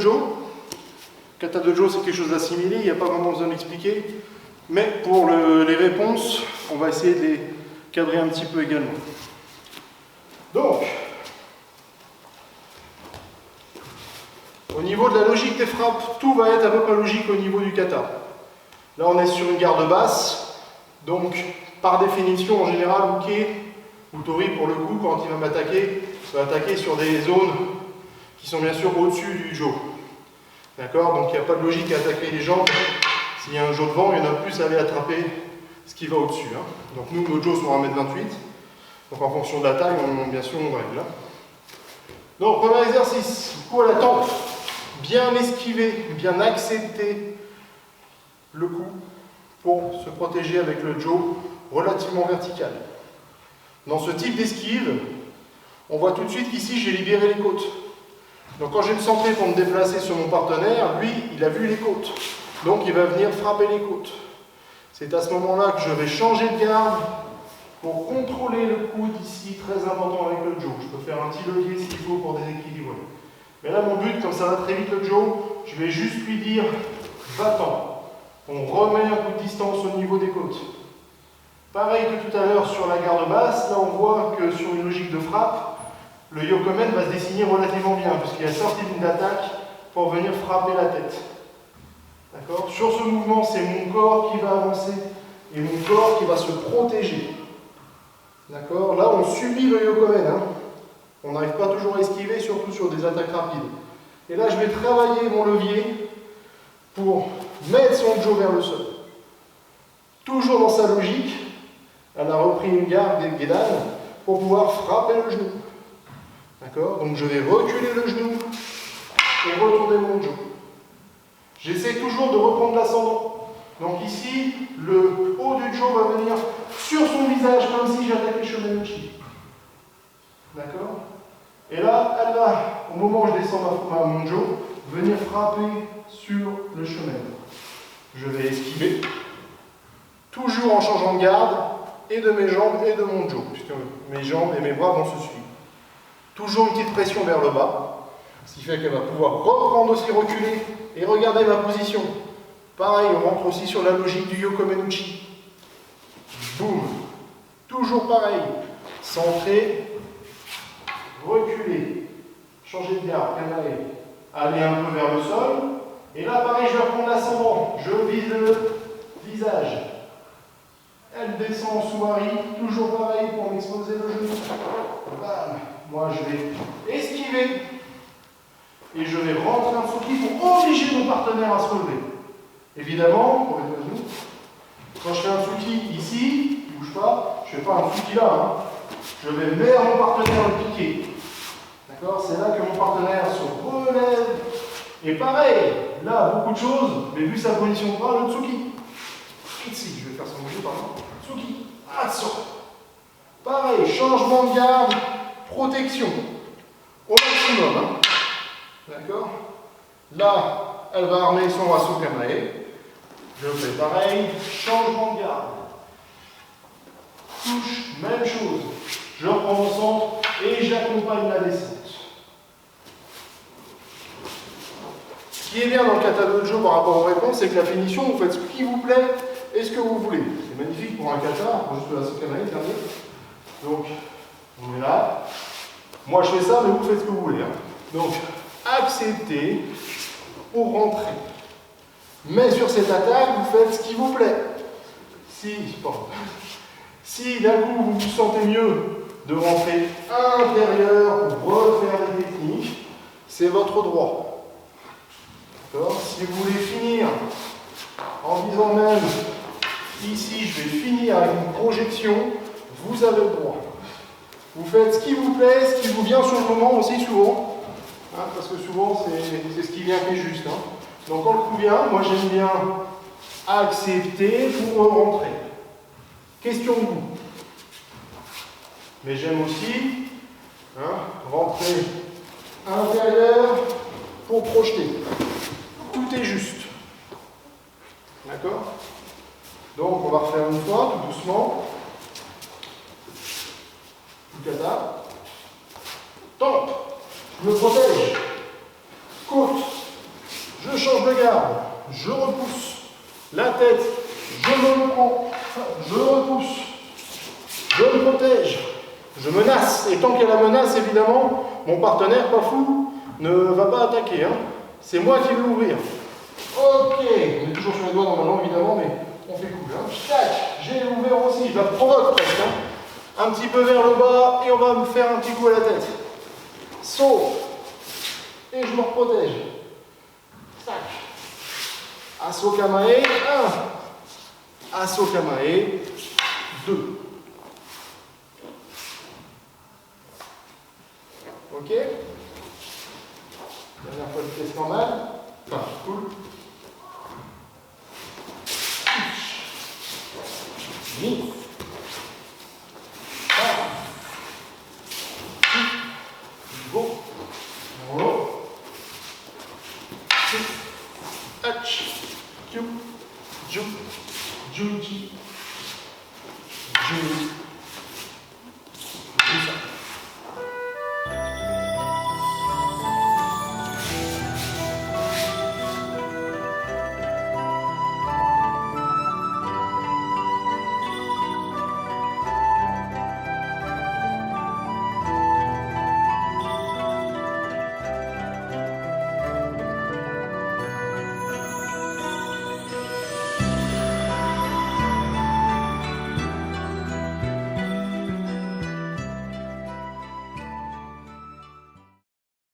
dojo. Kata dojo, c'est quelque chose d'assimilé, il n'y a pas vraiment besoin d'expliquer. Mais pour les réponses, on va essayer de les cadrer un petit peu également. Donc, au niveau de la logique des frappes, tout va être à peu près logique au niveau du kata. Là, on est sur une garde basse, donc par définition, en général, Uke ou Tori, pour le coup, quand il va m'attaquer, va attaquer sur des zones qui sont bien sûr au-dessus du jo. D'accord? Donc il n'y a pas de logique à attaquer les jambes. S'il y a un jo devant, il y en a plus à aller attraper ce qui va au-dessus. Hein. Donc nous, nos jo sont à 1m28. Donc en fonction de la taille, bien sûr, on règle. Hein. Donc premier exercice, coup à la tempe. Bien esquiver, bien accepter le coup pour se protéger avec le jo relativement vertical. Dans ce type d'esquive, on voit tout de suite qu'ici j'ai libéré les côtes. Donc quand je vais me centrer pour me déplacer sur mon partenaire, lui, il a vu les côtes. Donc il va venir frapper les côtes. C'est à ce moment-là que je vais changer de garde pour contrôler le coude ici, très important avec le jo. Je peux faire un petit levier s'il faut pour déséquilibrer. Mais là mon but, comme ça va très vite le jo, je vais juste lui dire va-t'en. On remet un coup de distance au niveau des côtes. Pareil que tout à l'heure sur la garde basse, là on voit que sur une logique de frappe, le yokomen va se dessiner relativement bien, puisqu'il a sorti d'une attaque pour venir frapper la tête. D'accord? Sur ce mouvement, c'est mon corps qui va avancer et mon corps qui va se protéger. D'accord? Là, on subit le yokomen. Hein? On n'arrive pas toujours à esquiver, surtout sur des attaques rapides. Et là, je vais travailler mon levier pour mettre son jo vers le sol. Toujours dans sa logique, elle a repris une garde des Gedan pour pouvoir frapper le genou. D'accord? Donc je vais reculer le genou et retourner mon jo. J'essaie toujours de reprendre l'ascendant. Donc ici, le haut du jo va venir sur son visage comme si j'attaquais Shomenuchi. D'accord? Et là, elle va, au moment où je descends mon jo, venir frapper sur le shomen. Je vais esquiver, toujours en changeant de garde, et de mes jambes et de mon jo, puisque mes jambes et mes bras vont se suivre. Toujours une petite pression vers le bas, ce qui fait qu'elle va pouvoir reprendre aussi, reculer, et regarder ma position. Pareil, on rentre aussi sur la logique du Yokomenuchi. Boum. Toujours pareil. Centrer, reculer, changer de garde, aller un peu vers le sol. Et là, pareil, je vais reprendre l'ascendant. Je vise le visage. Elle descend en sous-mari, toujours pareil pour m'exposer le genou. Bam. Moi, je vais esquiver. Et je vais rentrer un tsuki pour obliger mon partenaire à se relever. Évidemment, pour les genoux, quand je fais un tsuki ici, il ne bouge pas, je ne fais pas un tsuki là. Hein. Je vais vers mon partenaire le piquer. D'accord? C'est là que mon partenaire se relève. Et pareil, là, beaucoup de choses, mais vu sa position de bras, le tsuki. Ici, je vais faire son bouger, pardon. Tsuki. Atsu. Pareil, changement de garde, protection. Au maximum. Hein. D'accord? Là, elle va armer son Rasu Kamae. Je fais pareil, changement de garde. Touche, même chose. Je reprends mon centre et j'accompagne la descente. Ce qui est bien dans le kata dojo par rapport aux réponses, c'est que la finition, vous faites ce qui vous plaît et ce que vous voulez. C'est magnifique pour un kata, juste la Sukamae, dernier. Donc, on est là. Moi, je fais ça, mais vous faites ce que vous voulez. Hein. Donc, acceptez pour rentrer. Mais sur cette attaque, vous faites ce qui vous plaît. Si d'un coup vous vous sentez mieux de rentrer intérieur ou refaire des techniques, c'est votre droit. Si vous voulez finir en disant même ici je vais finir avec une projection, vous avez le droit. Vous faites ce qui vous plaît, ce qui vous vient sur le moment aussi souvent. Hein, parce que souvent c'est ce qui vient qui est juste. Hein. Donc quand le coup vient, moi j'aime bien accepter pour rentrer. Question de goût. Mais j'aime aussi rentrer intérieur pour projeter. Tout est juste. D'accord? Donc on va refaire une fois, tout doucement. Kata. Tempe. Je me protège. Côte. je change de garde, je repousse la tête, je me prends, je repousse, je me protège, je menace. Et tant qu'il y a la menace, évidemment, mon partenaire, pas fou, ne va pas attaquer. Hein. C'est moi qui vais l'ouvrir. Ok, on est toujours sur les doigts normalement, évidemment, mais on fait cool. Hein. Tac, j'ai ouvert aussi, je la provoque presque. Hein. Un petit peu vers le bas, et on va me faire un petit coup à la tête. Saut, et je me protège. Tac. Asso Kamae, 1. Asso Kamae, 2. Ok. Dernière fois de vitesse normale. Enfin, cool. Ni. Go. Voilà. Hatch. Ju. Ju. Juji. Ju.